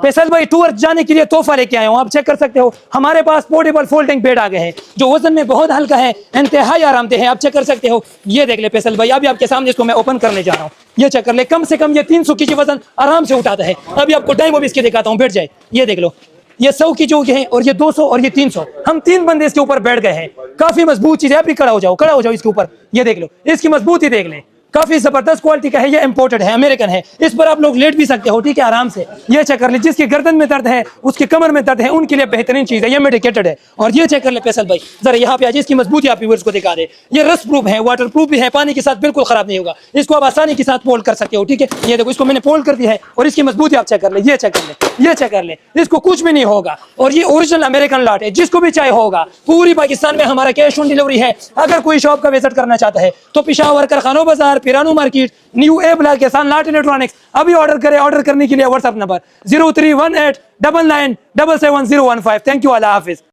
फैसल भाई टूर जाने के लिए तोहफा लेके आए हूँ, आप चेक कर सकते हो। हमारे पास पोर्टेबल फोल्डिंग बेड आ गए हैं जो वजन में बहुत हल्का है, इंतहाई आरामदेह है, आप चेक कर सकते हो। ये देख ले फैसल भाई, अभी आपके सामने इसको मैं ओपन करने जा रहा हूँ। ये चेक कर ले, कम से कम ये 300 kg वजन आराम से उठाता है। अभी आपको टाइम वो भी इसके दिखाता हूँ, बैठ जाए। ये देख लो, ये 100 की जो है और ये 200 और ये 300, हम 3 बंदे इसके ऊपर बैठ गए हैं। काफी मजबूत चीज है, अभी खड़ा हो जाओ, खड़ा हो जाओ इसके ऊपर। ये देख लो, इसकी मजबूती देख ले, काफी जबरदस्त क्वालिटी का है। ये इंपोर्टेड है, अमेरिकन है। इस पर आप लोग लेट भी सकते हो, ठीक है, आराम से। ये चेक कर ले, जिसकी गर्दन में दर्द है, उसकी कमर में दर्द है, उनके लिए बेहतरीन चीज है, ये मेडिकेटेड है। और ये चेक कर ले फैसल भाई, जरा यहाँ पे आज इसकी मजबूती आप व्यूअर्स को दिखा दे। ये रस्ट प्रूफ है, वाटर प्रूफ भी है, पानी के साथ बिल्कुल खराब नहीं होगा। इसको आप आसानी के साथ फोल्ड कर सकते हो, ठीक है। ये देखो, इसको मैंने फोल्ड कर दिया है और इसकी मजबूती आप चेक कर ले। ये चेक कर ले, ये चेक कर ले, इसको कुछ भी नहीं होगा। और ये ओरिजिनल अमेरिकन लॉट है, जिसको भी चाहे होगा। पूरी पाकिस्तान में हमारा कैश ऑन डिलीवरी है। अगर कोई शॉप का विजिट करना चाहता है तो पिशावर, कारखानों बाजार, पिरानू मार्केट, न्यू ए ब्लॉक के साथ लाट इलेक्ट्रॉनिक्स। अभी ऑर्डर करें। ऑर्डर करने के लिए WhatsApp number 031899777015। Thank you, Allah Hafiz.